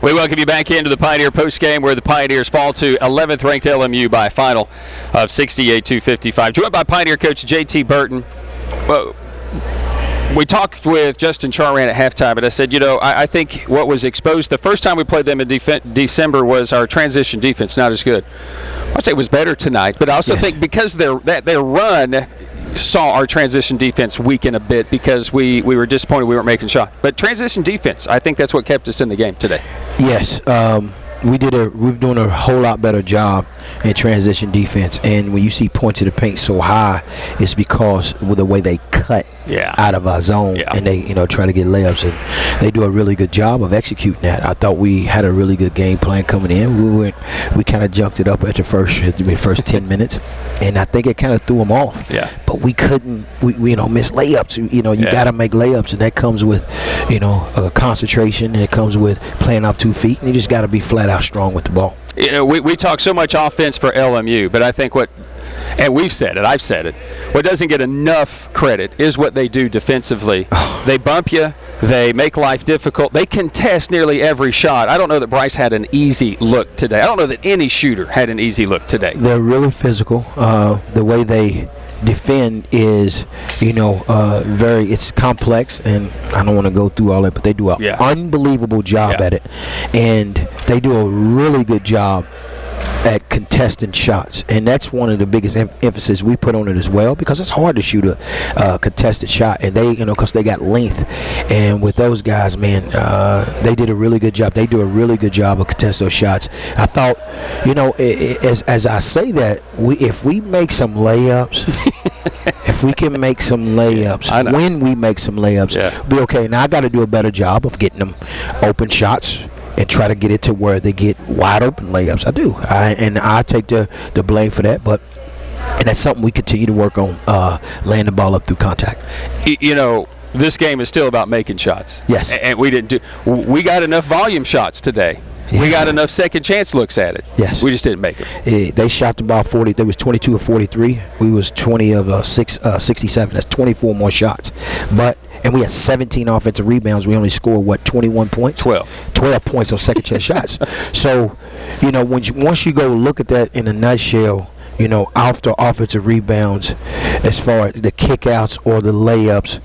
We welcome you back into the Pioneer postgame, where the Pioneers fall to 11th ranked LMU by a final of 68-55. Joined by Pioneer coach JT Burton. Well, we talked with Justin Charran at halftime, and I said, I think what was exposed the first time we played them in December was our transition defense not as good. I'd say it was better tonight, but I also think because their run saw our transition defense weaken a bit because we were disappointed we weren't making shots. But transition defense, I think that's what kept us in the game today. Yes, we've done a whole lot better job in transition defense, and when you see points of the paint so high, it's because with the way they cut out of our zone and they try to get layups, and they do a really good job of executing that. I thought we had a really good game plan coming in. We kind of jumped it up at the first 10 minutes, and I think it kind of threw them off. Yeah. But we couldn't miss layups. You got to make layups, and that comes with concentration, and it comes with playing off 2 feet, and you just got to be flat out strong with the ball. We talk so much offense for LMU, but I think and we've said it, I've said it, what doesn't get enough credit is what they do defensively. They bump you, they make life difficult, they contest nearly every shot. I don't know that Bryce had an easy look today. I don't know that any shooter had an easy look today. They're really physical. The way they defend is, it's complex, and I don't want to go through all that, but they do an unbelievable job at it, and they do a really good job at contesting shots, and that's one of the biggest emphasis we put on it as well, because it's hard to shoot a contested shot, and they, because they got length, and with those guys, man, they did a really good job. They do a really good job of contesting those shots. I thought, as I say that, if we make some layups, if we can make some layups, when we make some layups, be okay. Now I got to do a better job of getting them open shots and try to get it to where they get wide open layups. I do, and I take the blame for that. And that's something we continue to work on, laying the ball up through contact. This game is still about making shots. Yes, and we got enough volume shots today. Yeah. We got enough second chance looks at it. Yes, we just didn't make it. They shot the ball 40. They was 22 of 43. We was 20 of 67. That's 24 more shots, and we had 17 offensive rebounds. We only scored 21 points? 12 points on second chance shots. So, once you go look at that in a nutshell, after offensive rebounds, as far as the kickouts or the layups,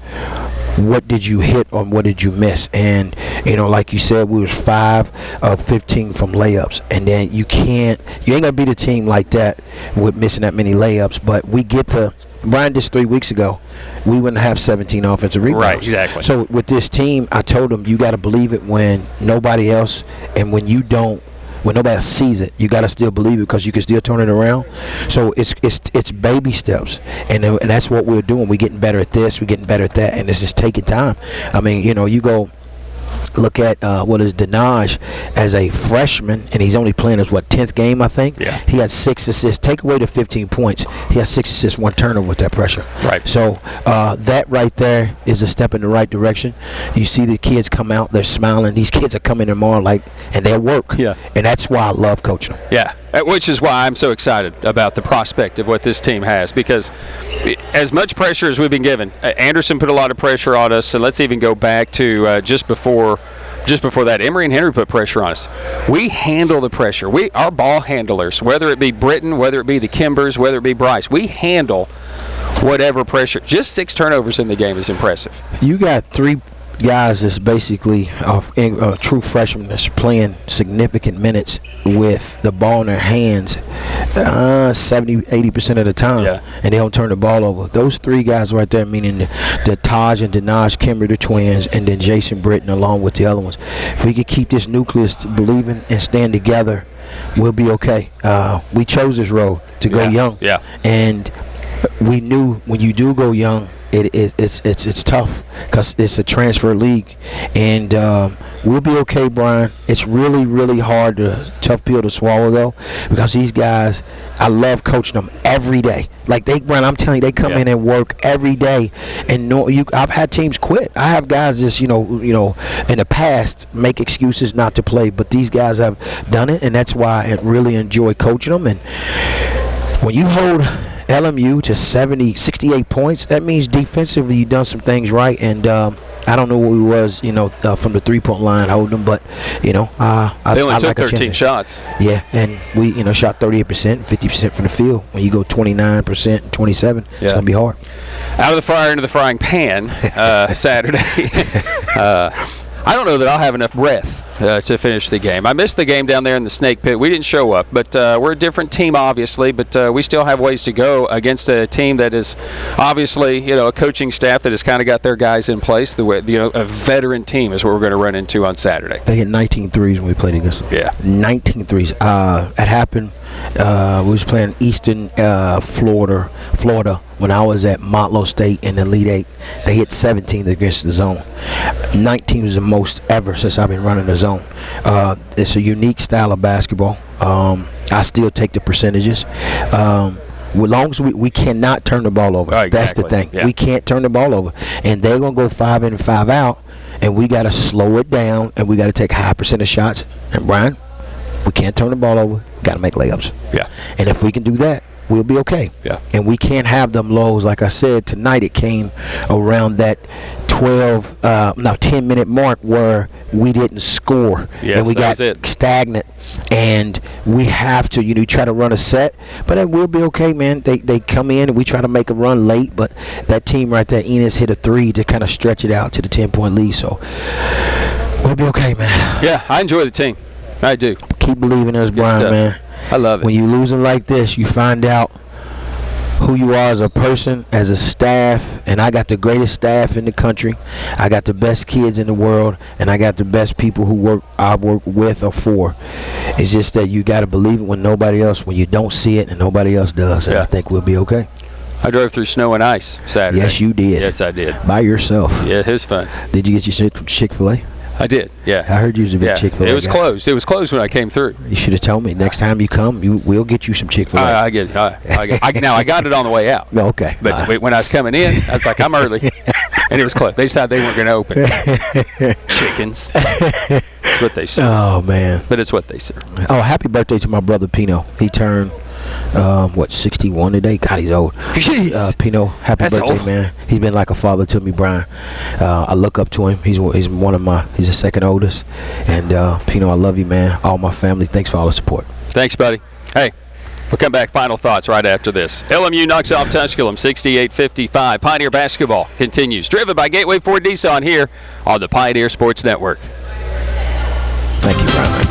what did you hit or what did you miss? And like you said, we was 5 of 15 from layups, and then you ain't gonna beat a team like that with missing that many layups. But we get to Brian just 3 weeks ago, we wouldn't have 17 offensive rebounds. Right, exactly. So with this team, I told them you got to believe it when nobody else, and when you don't, when nobody else sees it, you got to still believe it, because you can still turn it around. So it's baby steps, and that's what we're doing. We're getting better at this, we're getting better at that, and it's just taking time. I mean, you go look at what is Dinaj as a freshman, and he's only playing his 10th game, I think. Yeah. He had 6 assists. Take away the 15 points, he has 6 assists, 1 turnover with that pressure. Right. So that right there is a step in the right direction. You see the kids come out, they're smiling. These kids are coming tomorrow and they'll work. Yeah. And that's why I love coaching them. Yeah. Which is why I'm so excited about the prospect of what this team has, because as much pressure as we've been given, Anderson put a lot of pressure on us, and let's even go back to just before that, Emery and Henry put pressure on us. We handle the pressure. Our ball handlers, whether it be Britton, whether it be the Kimbers, whether it be Bryce, we handle whatever pressure. Just 6 turnovers in the game is impressive. You got 3 guys that's basically true freshmen that's playing significant minutes with the ball in their hands 70-80% of the time, and they don't turn the ball over. Those 3 guys right there, meaning the Taj and Dinaj Kimber, the twins, and then Jason Britton along with the other ones. If we could keep this nucleus believing and stand together, we'll be okay. We chose this road to go young, and we knew when you do go young, it's tough, because it's a transfer league, and we'll be okay, Brian. It's really, really hard, tough pill to swallow, though, because these guys, I love coaching them every day. Brian, I'm telling you, they come in and work every day, and I've had teams quit. I have guys just, in the past make excuses not to play, but these guys have done it, and that's why I really enjoy coaching them. And when you hold LMU to 68 points, that means defensively you've done some things right, and I don't know what we was, from the 3-point line holding them, but, they only took 13 shots. Yeah, and we, shot 38%, 50% from the field. When you go 29%, 27%, it's going to be hard. Out of the fryer into the frying pan Saturday. I don't know that I'll have enough breath to finish the game. I missed the game down there in the Snake Pit. We didn't show up, but we're a different team, obviously, but we still have ways to go against a team that is obviously, a coaching staff that has kind of got their guys in place. A veteran team is what we're going to run into on Saturday. They hit 19 threes when we played against them. Yeah. 19 threes. That happened. We was playing Eastern Florida when I was at Motlow State in the Elite 8. They hit 17 against the zone. 19 was the most ever since I've been running the zone. It's a unique style of basketball. I still take the percentages. As long as we cannot turn the ball over. Exactly. That's the thing. Yeah. We can't turn the ball over. And they're going to go 5 in and 5 out, and we got to slow it down, and we got to take high percentage shots. And, Brian, we can't turn the ball over. We got to make layups. Yeah. And if we can do that, we'll be okay. Yeah. And we can't have them lows. Like I said, tonight it came around that 10-minute mark where we didn't score. Yes, and we got stagnant. And we have to, try to run a set. But then we'll be okay, man. They come in and we try to make a run late. But that team right there, Enos hit a 3 to kind of stretch it out to the 10-point lead. So we'll be okay, man. Yeah, I enjoy the team. I do. Keep believing in us, Brian, man. I love it. When you're losing like this, you find out who you are as a person, as a staff, and I got the greatest staff in the country. I got the best kids in the world, and I got the best people I work with or for. It's just that you got to believe it when you don't see it and nobody else does, and I think we'll be okay. I drove through snow and ice Saturday. Yes, you did. Yes, I did. By yourself. Yeah, it was fun. Did you get your Chick-fil-A? I did, yeah. I heard you was a big Chick-fil-A It was closed. It was closed when I came through. You should have told me. Next time you come, we'll get you some Chick-fil-A. I get it. Now, I got it on the way out. No, okay. But when I was coming in, I was like, I'm early. And it was closed. They decided they weren't going to open. Chickens. That's what they serve. Oh, man. But it's what they serve. Oh, happy birthday to my brother, Pino. He turned 61 today? God, he's old. Jeez. Pino, happy birthday, old. Man. He's been like a father to me, Brian. I look up to him. He's the second oldest. And Pino, I love you, man. All my family, thanks for all the support. Thanks, buddy. Hey, we'll come back. Final thoughts right after this. LMU knocks off Tusculum 68-55. Pioneer basketball continues. Driven by Gateway Ford Nissan here on the Pioneer Sports Network.